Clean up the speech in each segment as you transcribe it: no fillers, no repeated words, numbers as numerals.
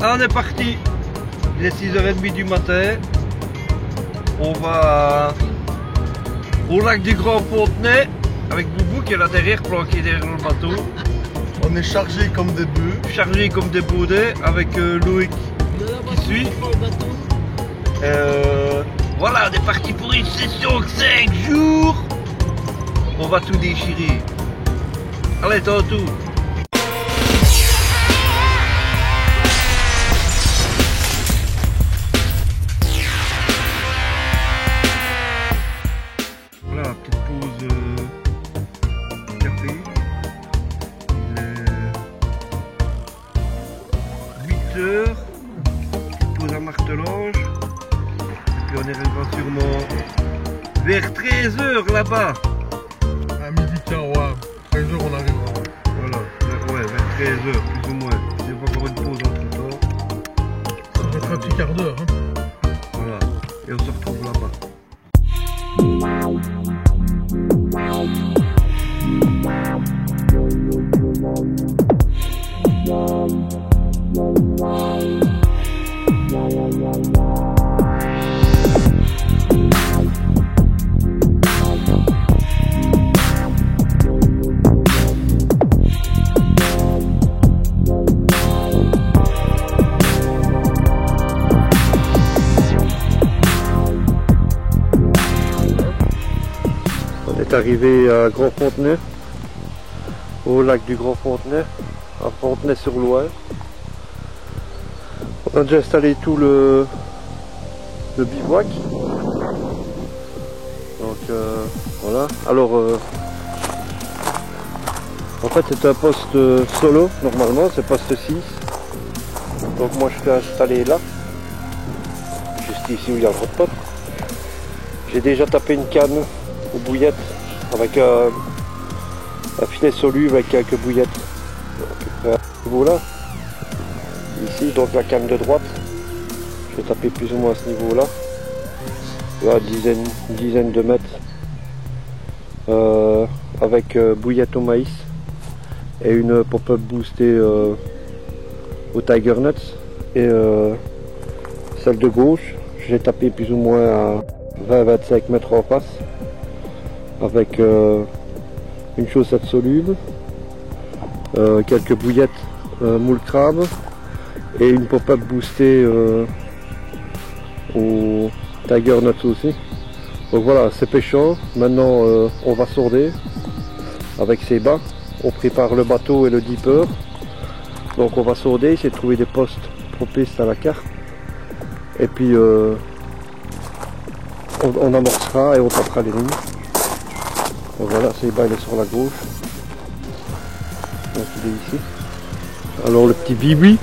On est parti. Il est 6h30 du matin. On va au lac du Grand Fontenay avec Boubou qui est là derrière, planqué derrière le bateau. On est chargé comme des bœufs. Chargé comme des boudets avec Loïc qui suit. Voilà, on est parti pour une session de 5 jours. On va tout déchirer. Allez, tantôt. Voilà, petite pause café. Il est 8 heures. Petite pause à martelange. Et puis on arrivera sûrement vers 13 heures là-bas. À midi, tiens, ouais. 13h, on arrivera. Voilà, ouais, vers 13 heures, plus ou moins. Il y a encore une pause entre temps. Ça va être un petit quart d'heure. Hein. Voilà, et on se retrouve là-bas. On est arrivé à Grand Fontenay, au lac du Grand Fontenay, à Fontenay-sur-Loire. On a déjà installé tout le bivouac. Donc voilà. Alors en fait c'est un poste solo normalement, c'est poste 6. Donc moi je suis installé là, juste ici où il y a le hot-pot. J'ai déjà tapé une canne aux bouillettes avec un filet soluble avec quelques bouillettes. Donc, à ce niveau-là, ici, donc la canne de droite, je vais taper plus ou moins à ce niveau-là, là, une dizaine de mètres, avec bouillette au maïs et une pop-up boostée au Tiger Nuts. Et celle de gauche, j'ai tapé plus ou moins à 20-25 mètres en face, avec une chaussette soluble, quelques bouillettes moule crabe et une pop-up boostée au Tiger Nuts aussi. Donc voilà, c'est pêchant. Maintenant on va sorder avec ces bas. On prépare le bateau et le dipper. Donc on va sorder, essayer de trouver des postes propices à la carte. Et puis on amorcera et on tapera les lignes. Donc voilà, c'est bas, il est sur la gauche. Donc il est ici. Alors le petit bibi,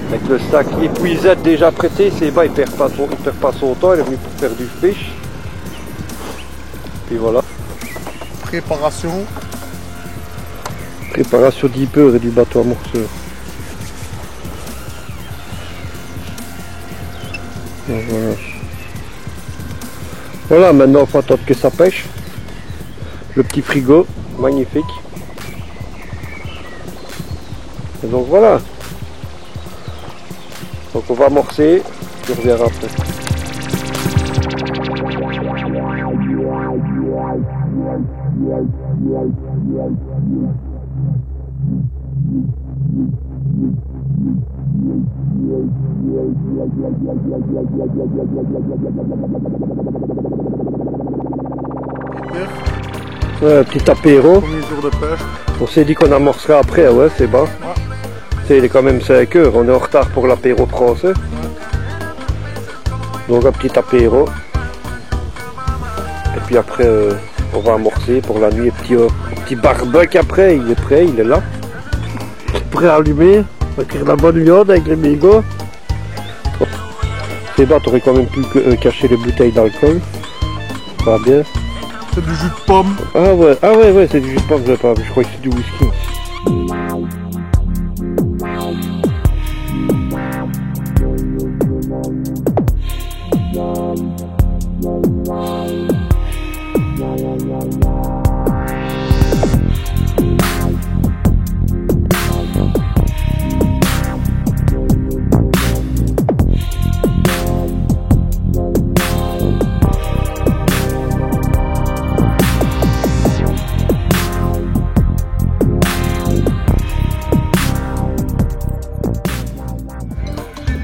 avec le sac épuisette déjà prêté, c'est bas, il perd pas son temps, il est venu pour faire du fish. Puis voilà. Préparation. Préparation dipper et du bateau amorceur. Donc voilà. Voilà, maintenant il faut attendre que ça pêche. Le petit frigo, magnifique. Et donc voilà. Donc on va amorcer, je reviendrai après. Un petit apéro. Premier jour de pêche. On s'est dit qu'on amorcera après, ouais, c'est bas. Ouais. Il est quand même 5 heures, on est en retard pour l'apéro français. Ouais. Donc un petit apéro. Et puis après, on va amorcer pour la nuit. Petit barbecue après, il est prêt, il est là. Prêt à allumer. On va cuire la bonne viande avec les mégots. C'est bas, t'aurais quand même pu cacher les bouteilles d'alcool. Ça va bien. C'est du jus de pomme. Ah ouais, c'est du jus de pomme, je crois que c'est du whisky.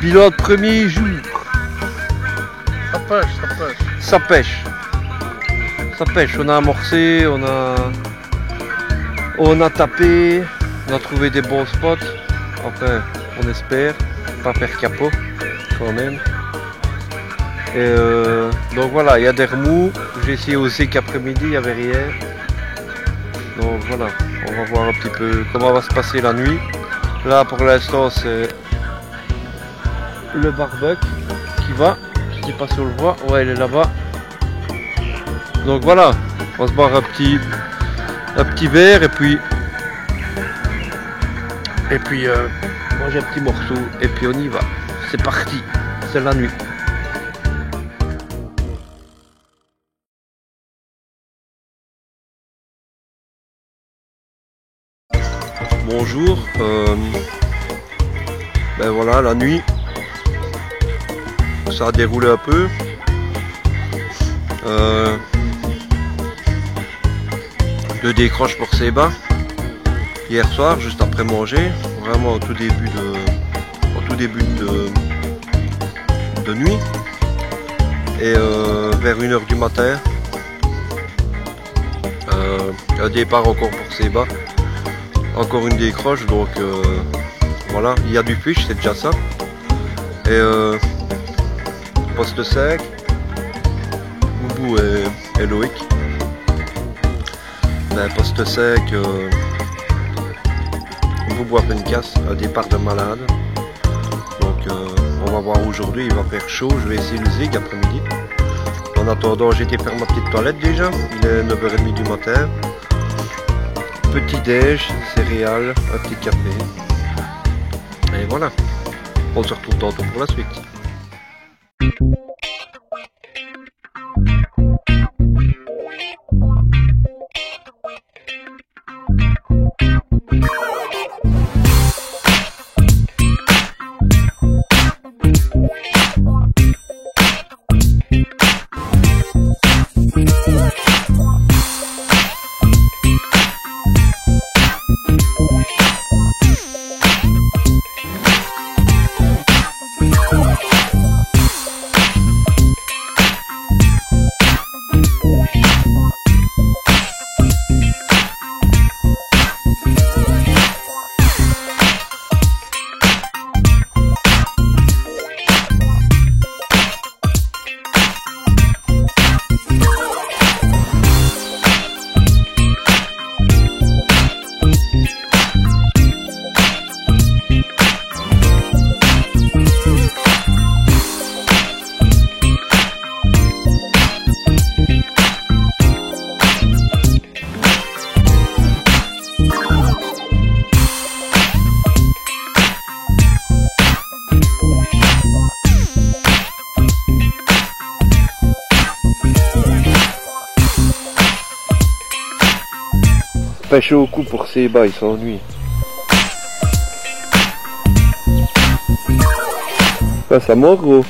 Bilan de premier jour. Ça pêche, ça pêche. Ça pêche. Ça pêche. On a amorcé, on a tapé, on a trouvé des bons spots. Enfin, on espère pas faire capot quand même. Et donc voilà, il y a des remous. J'ai essayé aussi qu'après-midi, il n'y avait rien. Donc voilà, on va voir un petit peu comment va se passer la nuit. Là pour l'instant c'est le barbecue qui va. Je sais pas si on le voit. Ouais, il est là-bas. Donc voilà, on va se boire un petit verre et puis manger un petit morceau et puis on y va. C'est parti, c'est la nuit. Bonjour, ben voilà la nuit, ça a déroulé un peu. Deux décroches pour Seba hier soir, juste après manger, vraiment au tout début de nuit, et vers 1h du matin, un départ encore pour Seba. Encore une décroche, donc voilà, il y a du fish, c'est déjà ça. Et poste 5, Boubou et Loïc. Ben, poste 5, Boubou a fait une casse, un départ de malade. Donc on va voir aujourd'hui, il va faire chaud, je vais essayer le zig après-midi. En attendant, j'ai été faire ma petite toilette déjà, il est 9h30 du matin. Petit déj, céréales, un petit café. Et voilà. On se retrouve tantôt pour la suite. Pêche au cou pour Seba, il s'ennuie. Ah, ça mord gros.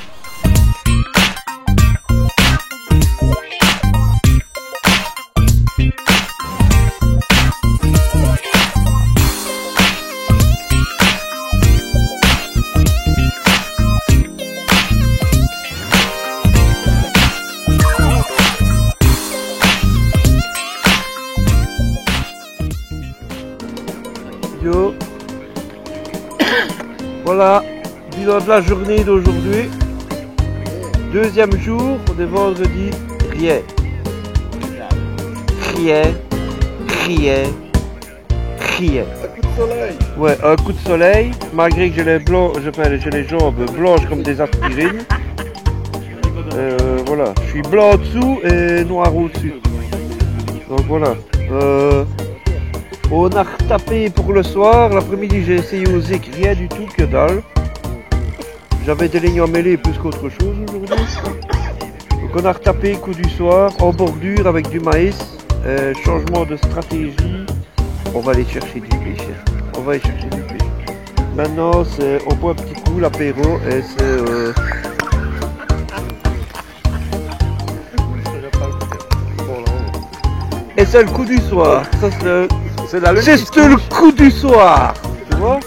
Voilà, bilan de la journée d'aujourd'hui. Deuxième jour, on est vendredi, rien. Rien, rien, rien. Un coup de soleil. Ouais, un coup de soleil, malgré que j'ai les jambes blanches comme des aspirines. Voilà, je suis blanc en dessous et noir au-dessus. Donc voilà. On a retapé pour le soir. L'après-midi, j'ai essayé au zik, rien du tout, que dalle. J'avais des lignes emmêlées plus qu'autre chose aujourd'hui. Donc on a retapé coup du soir en bordure avec du maïs. Changement de stratégie. On va aller chercher du pêche. On va aller chercher du pêche. Maintenant, on boit un petit coup l'apéro et c'est et c'est le coup du soir. Ça, c'est le coup du soir. Tu vois?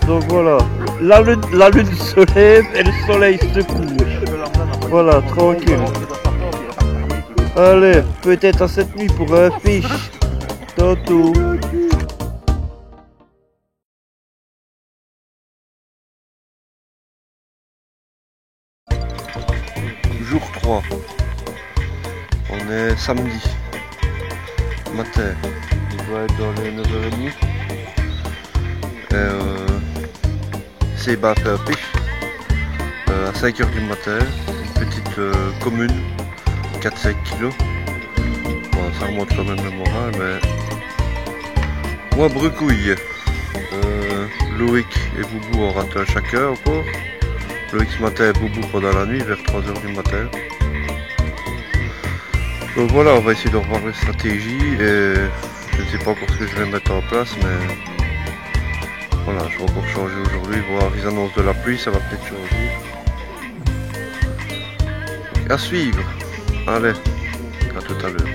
Donc voilà. la lune se lève et le soleil se couche. Voilà, tranquille. Allez, peut-être à cette nuit pour un fiche. Tantôt. Jour 3. On est samedi matin. Il doit être dans les 9h30. C'est fait un pêche à 5h du matin. Une petite commune, 4-5 kilos. Bon, ça remonte quand même le moral, mais moi brucouille. Loïc et Boubou ont raté un chacun encore. Loïc ce matin et Boubou pendant la nuit vers 3h du matin. Donc voilà, on va essayer de revoir les stratégies et je ne sais pas encore ce que je vais mettre en place, mais voilà, je vais encore changer aujourd'hui, voir les annonces de la pluie, ça va peut-être changer. Donc, à suivre. Allez, à tout à l'heure.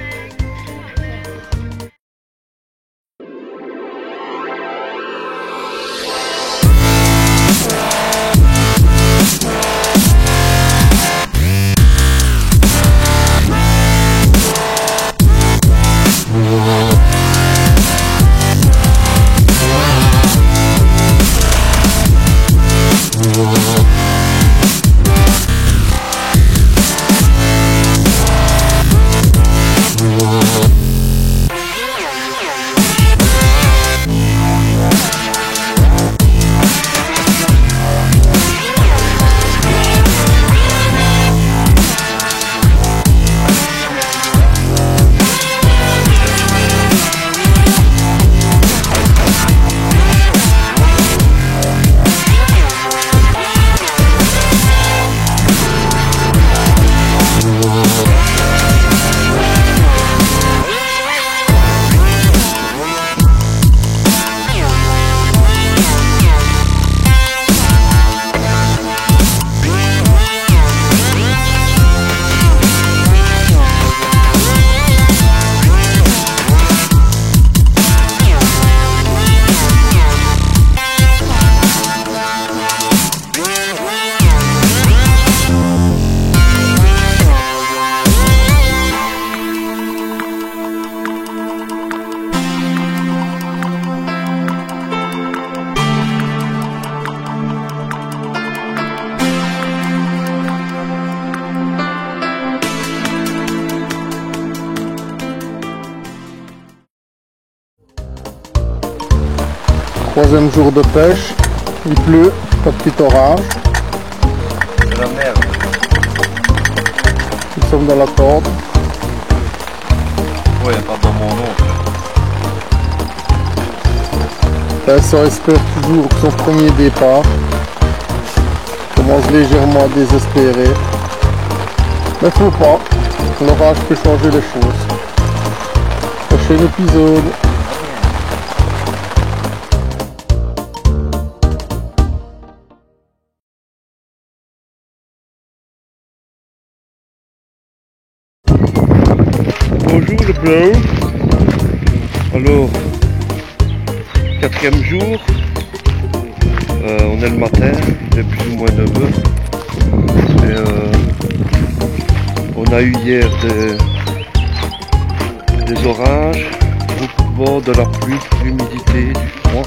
Troisième jour de pêche, il pleut, pas de petit orage. C'est la merde. Nous sommes dans la corde. Ouais, pas dans mon nom. Vincent espère toujours son premier départ. Commence légèrement à désespérer. Mais faut pas, l'orage peut changer les choses. Prochain épisode. Bonjour le blanc. Alors, quatrième jour. On est le matin, il est plus ou moins 9h. On a eu hier des orages, beaucoup de vent, de la pluie, de l'humidité, du froid.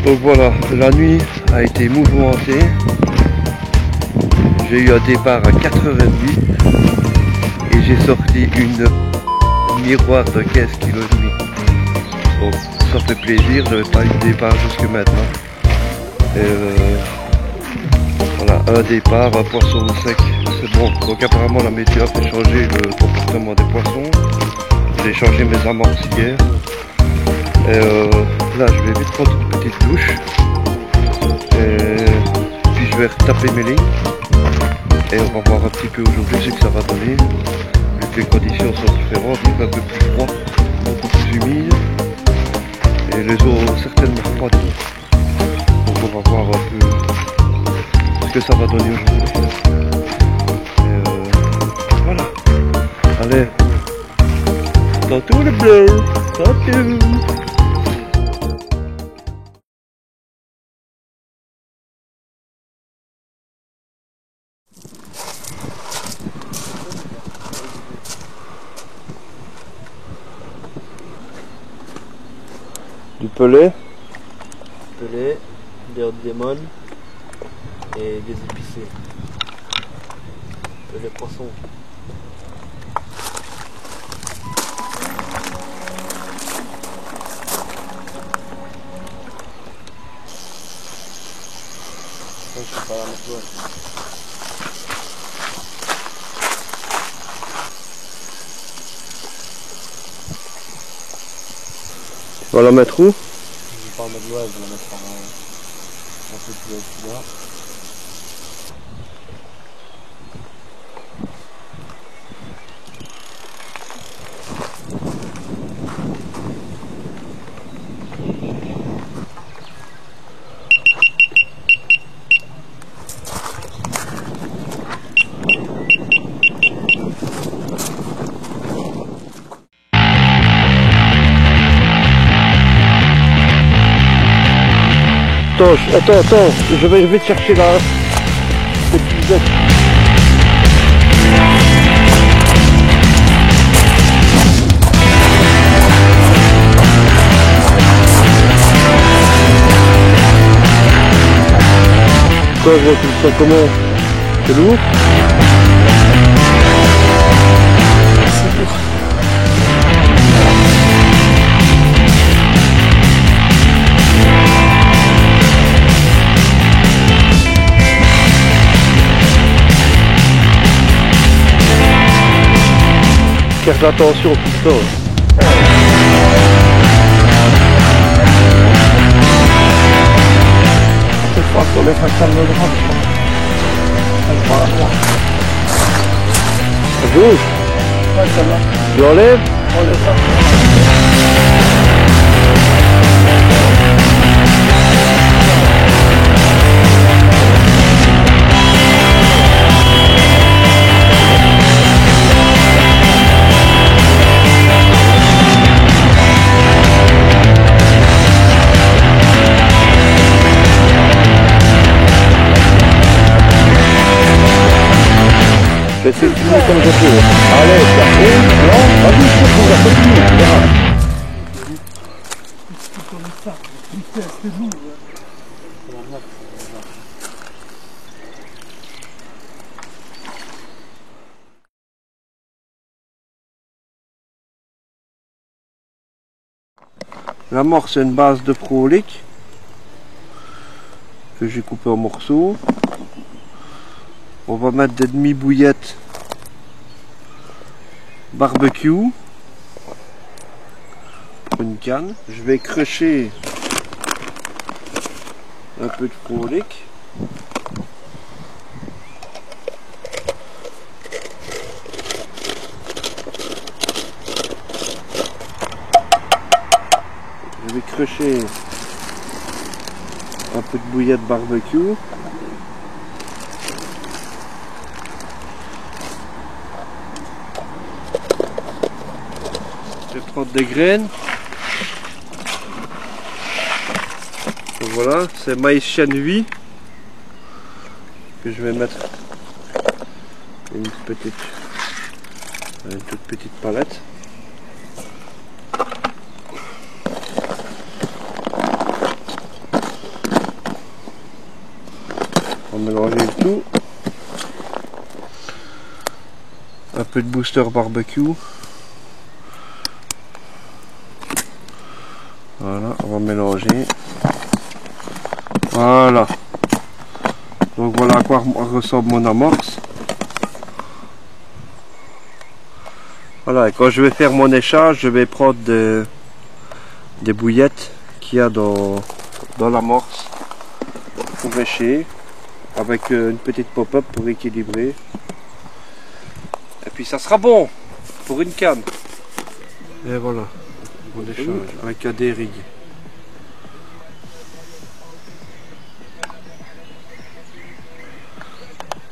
Donc voilà, la nuit a été mouvementée. J'ai eu un départ à 4h30 et j'ai sorti une miroir de 15 kg. Bon, ça fait plaisir, j'avais pas eu de départ jusque maintenant. Voilà, un départ, un poisson sec, c'est bon. Donc apparemment la météo a fait changer le comportement des poissons. J'ai changé mes amorces hier. Là je vais vite prendre une petite douche. Puis je vais retaper mes lignes. Et on va voir un petit peu aujourd'hui ce que ça va donner. Vu que les conditions sont différentes, il fait un peu plus froid, beaucoup plus humide. Et les eaux ont certainement refroidi. Donc on va voir un peu ce que ça va donner aujourd'hui. Voilà. Allez. Dans tout le bleu. Tantôt. Du pelé. Pelé, des hot lemon et des épicés. Pelé poisson. Ça, je sais pas la mettre loin. On va la mettre où? Je vais pas la mettre loin, je vais la mettre un peu plus haut là. Attends, je vais te chercher là. Quoi, je vois tout ça comment? C'est lourd? C'est lourd. Faire attention tout le temps. Je crois qu'on les fait calmer le droit. Elle prend la droite. À gauche? Ouais, celle-là. Tu enlèves? On les fait. Je vais essayer de filmer comme je peux. Allez, non, vas-y, on va continuer, tu verras. L'amorce, c'est une base de Prolic que j'ai coupé en morceaux. On va mettre des demi-bouillettes barbecue pour une canne. Je vais crocher un peu de Prolic. Je vais crocher un peu de bouillette barbecue. Je vais prendre des graines. Donc voilà, c'est maïs chène 8 que je vais mettre une toute petite palette. On va mélanger le tout. Un peu de booster barbecue. Voilà, on va mélanger. Voilà. Donc voilà à quoi ressemble mon amorce. Voilà, et quand je vais faire mon échage, je vais prendre des bouillettes qu'il y a dans l'amorce pour écher, avec une petite pop-up pour équilibrer. Et puis ça sera bon pour une canne. Et voilà, mon échage avec un dérigue.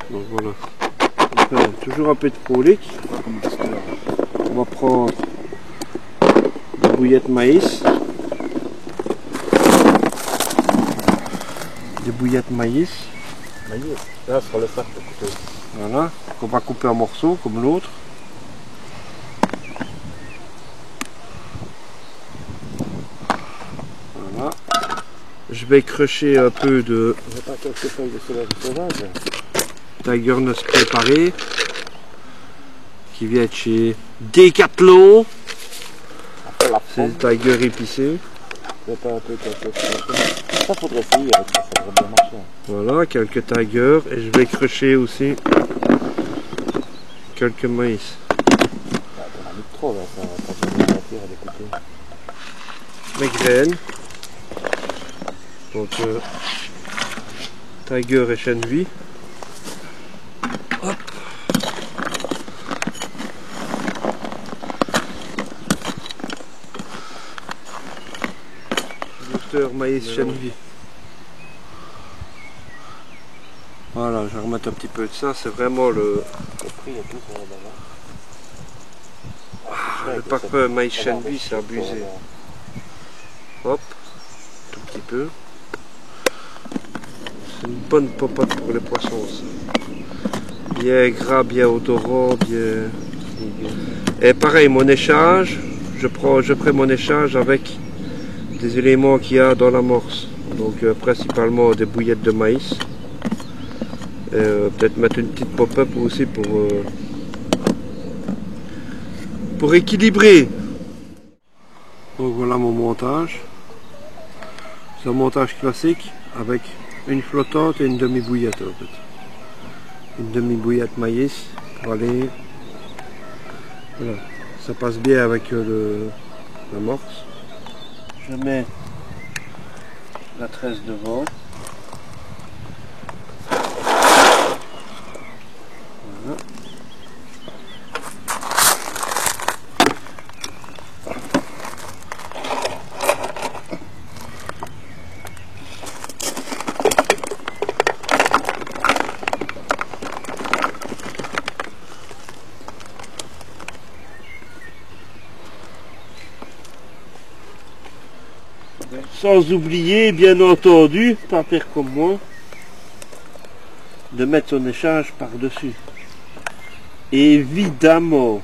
Donc voilà, toujours un peu de Prolic. On va prendre des bouillettes maïs. Des bouillettes maïs. Là, sur le fer pour couper. Voilà, qu'on va couper en morceaux comme l'autre. je vais crocher un peu de J'ai pas quelques feuilles de céleri sauvage. Tiger Nuts préparé qui vient de chez Decathlon. C'est le Tiger épicé. C'est pas un peu quelque chose. Ça faudrait essayer avec ça, ça devrait bien marcher. Voilà, quelques Tiger et je vais crocher aussi quelques maïs. Ah, t'en as mis trop là, ça va pas bien mentir à l'écouter. Mes graines. Donc Tiger et Chenvi. Hop. Booster maïs Chenvi. Voilà, je vais remettre un petit peu de ça, c'est vraiment le prix et tout, ça va d'abord. le parfum maïs Chenvi, c'est abusé. Hop, tout petit peu. C'est une bonne popote pour les poissons ça. Bien gras, bien odorant, bien... Et pareil, mon échage, je prends mon échage avec des éléments qu'il y a dans l'amorce. Donc principalement des bouillettes de maïs. Peut-être mettre une petite pop-up aussi pour équilibrer. Donc voilà mon montage. C'est un montage classique avec une flottante et une demi-bouillette en fait. Une demi-bouillette maïs pour aller. Voilà. Ça passe bien avec l'amorce. Je mets la tresse devant. Voilà. Sans oublier, bien entendu, pas faire comme moi, de mettre son échage par-dessus. Évidemment.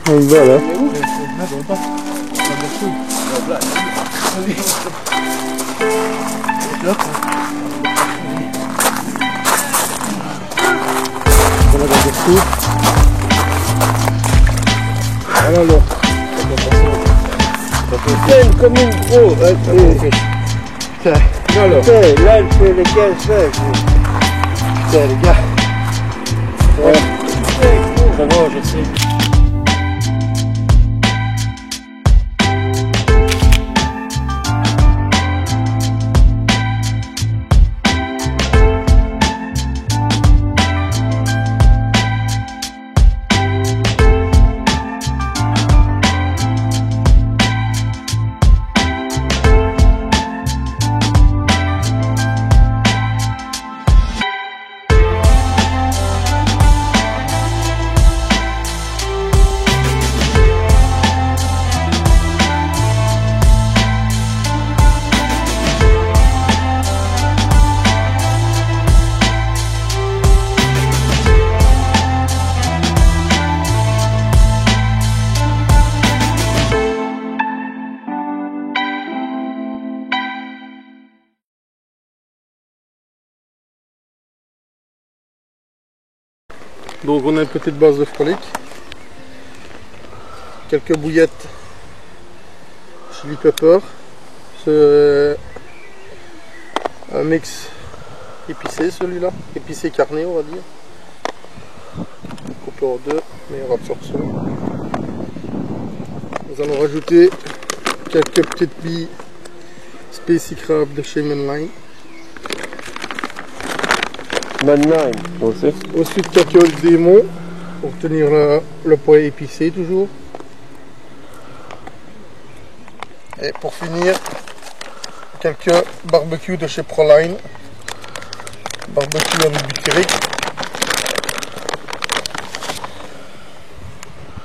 Voilà. Alors, Pleine comme une gros. Alors, là, elle fait les 15 feuilles. putain, les gars. Ouais. Ça va, je sais. Donc on a une petite base de frolic, quelques bouillettes chili pepper, c'est un mix épicé celui-là, épicé carné on va dire, coupé en deux, meilleure absorption. Nous allons rajouter quelques petites billes Spicy Crab de chez Mainline. Mainline aussi. Ensuite quelques olives démon pour obtenir le poids épicé toujours. Et pour finir, quelques barbecues de chez Proline. Barbecue en butyrique.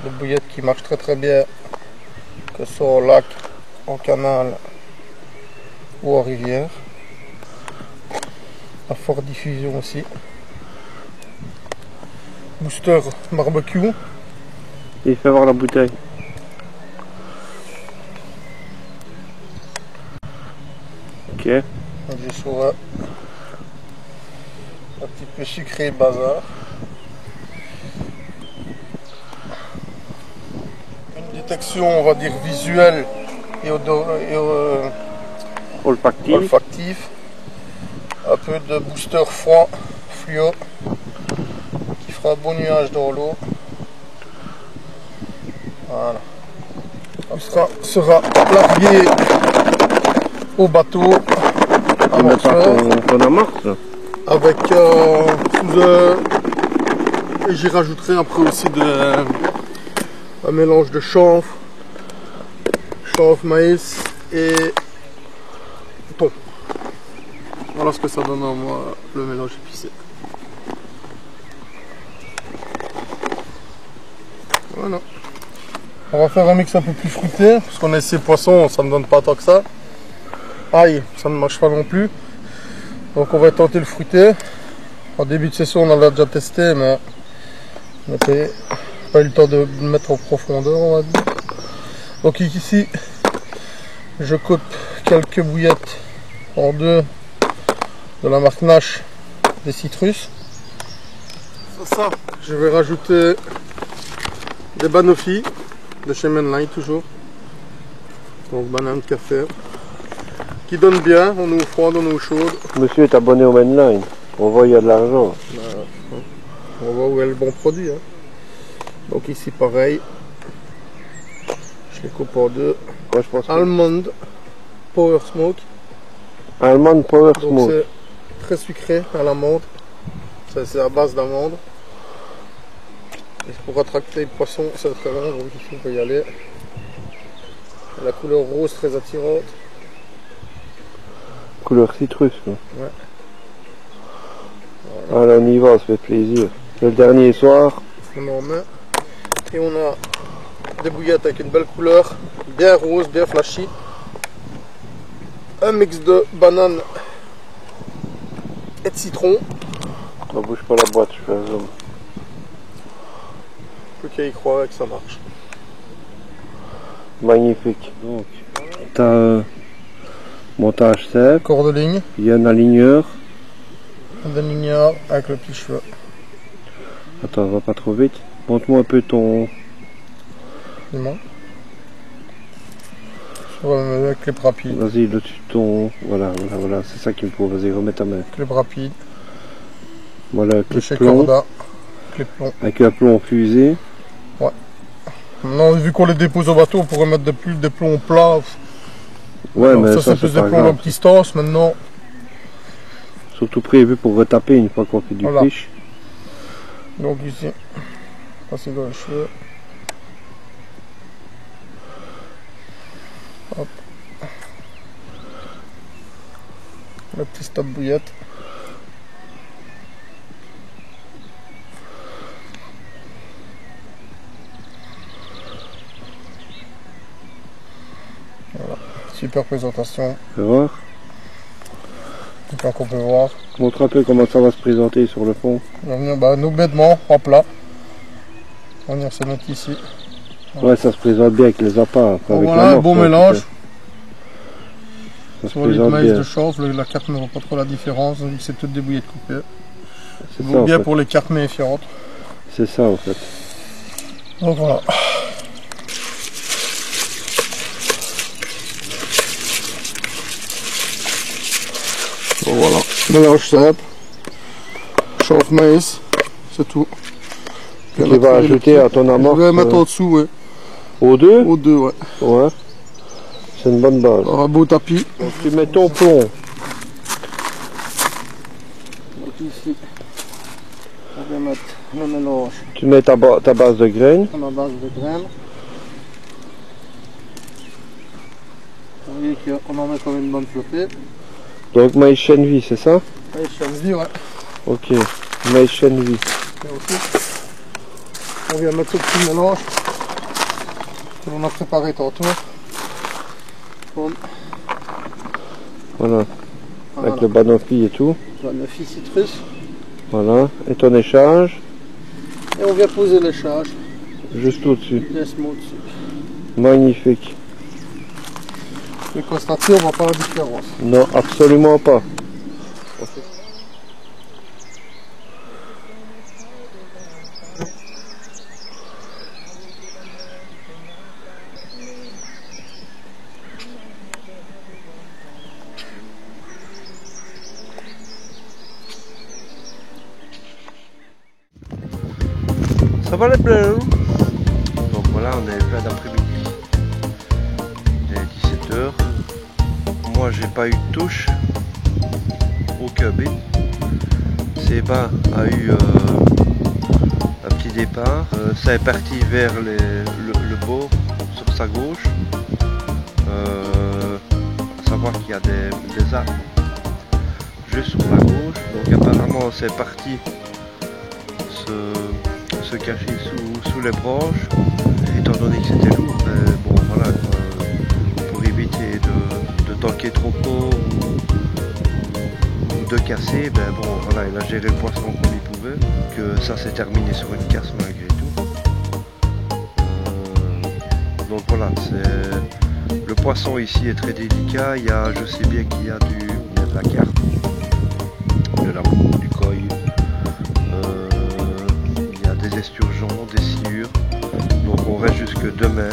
Des bouillettes qui marchent très bien, que ce soit au lac, en canal ou en rivière. À forte diffusion aussi. Booster barbecue. Il fait voir la bouteille. Ok. J'ai sur un petit peu sucré bazar. Une détection, on va dire, visuelle et Olfactif. olfactif. Un peu de booster froid fluo qui fera un bon nuage dans l'eau. Voilà. On sera largué au bateau à Mortsel ton amorce. avec j'y rajouterai après aussi un mélange de chanvre, maïs et thon. Voilà ce que ça donne en moi, le mélange épicé. Voilà. On va faire un mix un peu plus fruité, parce qu'on a ces poissons, ça ne donne pas tant que ça. Aïe, ça ne marche pas non plus. Donc on va tenter le fruité. En début de session, on l'a déjà testé, mais on n'a pas eu le temps de le mettre en profondeur, on va dire. Donc ici, je coupe quelques bouillettes en deux de la marque Nash des citrus. Sur ça, je vais rajouter des banoffee de chez Mainline toujours. Donc banane café. Qui donne bien en eau froide, en eau chaude. Monsieur est abonné au Mainline. On voit il y a de l'argent. On voit où est le bon produit. Hein. Donc ici pareil. Je les coupe en deux. Ouais, je pense que... Almond Power Smoke. Almond Power Donc Smoke. c'est très sucré à l'amande. C'est à base d'amande. Et pour attracter le poisson, c'est très bon, donc ici on peut y aller. La couleur rose très attirante. Couleur citrus. Quoi. Ouais. Voilà. Allez, on y va, ça fait plaisir. Le dernier soir. On en met. Et on a des bouillettes avec une belle couleur, bien rose, bien flashy. Un mix de banane et de citron. On bouge pas la boîte, je fais un zoom. Plus qu'à y croire que ça marche. Magnifique. Donc, t'as montage sec. Corps de ligne. Il y a un aligneur. Un ligneur avec le petit cheveu. Attends, va pas trop vite. Montre-moi un peu ton... Dis-moi. Avec les rapides. Vas-y, le-dessus de ton... Voilà, c'est ça qu'il me faut. Vas-y, remets ta main. Clip rapide. Voilà, De clip chez plomb. Corda. avec les plombs. Avec un plomb fusé. Maintenant, vu qu'on les dépose au bateau, on pourrait mettre des plombs plats. Ouais, alors, mais ça c'est plus des pas plombs à grave. distance maintenant. Surtout prévu pour retaper une fois qu'on fait du Voilà. fish. Donc ici, passer dans les cheveux. Hop. Le petit stop bouillette. Voilà. Super présentation. Tu vas voir. Donc on peut voir. Montre un peu comment ça va se présenter sur le fond. On va venir nos bêtements en plat. On va venir se mettre ici. Ouais, ça se présente bien avec les appâts. Enfin, Bon, avec voilà, la un morse, bon en mélange. tout cas. Ça se Sur les présente maïs bien. de chauffe, la carte ne voit pas trop la différence, donc c'est toutes des bouillettes coupées. C'est Vaut ça, en bien fait. pour les cartes méfiantes. C'est ça en fait. Donc voilà. Bon voilà, mélange simple. Chauffe maïs, c'est tout. Tu vas ajouter à ton Je amorce vais mettre en dessous, ouais. aux deux. Aux deux, ouais. Ouais. C'est une bonne base. Alors, un beau tapis. Donc tu mets ton plomb. Donc ici, on va mettre le mélange Tu mets ta base de graines. à ma base de graines. Vous voyez qu'on en met comme une bonne flopée. Donc maïs chène vie, c'est ça? Allez, je vie, ouais. Ok. Maïs chène vie. Et aussi, on vient mettre ce petit mélange que l'on a préparé tantôt. Bon, Voilà. voilà. Avec le banoffee et tout. Le fil citrus. Voilà. Et ton échage Et on vient poser l'échage. juste au-dessus. Laisse-moi au-dessus. Magnifique. Et constater, on voit pas la différence. Non, absolument pas. Ça va les bleus? Donc voilà, on est plein d'après-midi. Il est 17h. Moi j'ai pas eu de touche. Aucun bit. Seba a eu un petit départ. Ça est parti vers le bord sur sa gauche. À savoir qu'il y a des arbres juste sur la gauche. Donc apparemment c'est parti se cacher sous les branches, étant donné que c'était lourd, ben, bon voilà, pour éviter de tanker trop haut ou de casser, ben bon voilà, il a géré le poisson comme il pouvait, que ça s'est terminé sur une casse malgré tout. Donc voilà, le poisson ici est très délicat, je sais bien qu'il y a de la carpe, de la boue, du koi. Des esturgeons, des sciures. Donc on reste jusque demain.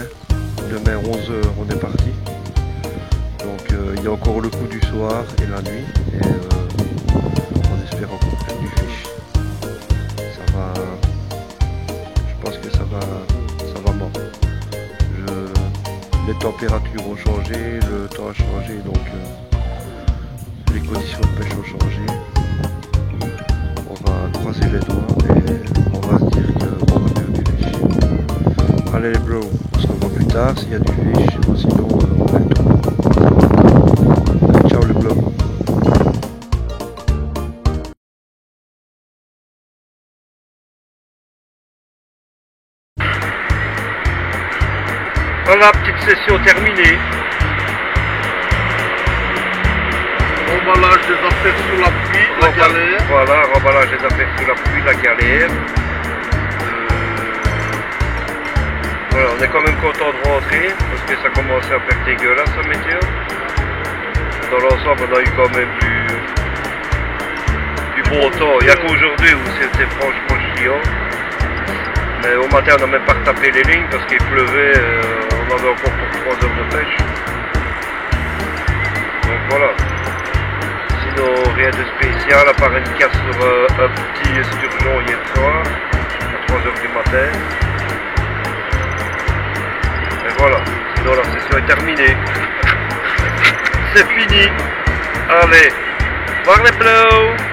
Demain 11h on est parti. Donc il y a encore le coup du soir et la nuit. Et on espère encore faire du fish. Ça va. Je pense que ça va mort. Les températures ont changé, le temps a changé, donc les conditions de pêche ont changé. On va croiser les doigts et on va se dire qu'on va faire du fish. Allez les bros, on se revoit plus tard s'il y a du fish, sinon on va le tourner. Allez, ciao les bros. Voilà, petite session terminée. Emballage des affaires sous la pluie, la galère. Voilà, remballage des affaires sous la pluie, la galère. Voilà, on est quand même content de rentrer parce que ça commençait à faire dégueulasse la météo. Dans l'ensemble, on a eu quand même du bon temps. Il n'y a qu'aujourd'hui où c'était franchement chiant. Mais au matin, on n'a même pas retapé les lignes parce qu'il pleuvait. On avait encore pour 3 heures de pêche. Donc voilà. Sinon, rien de spécial, à part une casse sur un petit esturgeon hier soir, à 3 h du matin. Et voilà, sinon la session est terminée. C'est fini. Allez, voir les plots.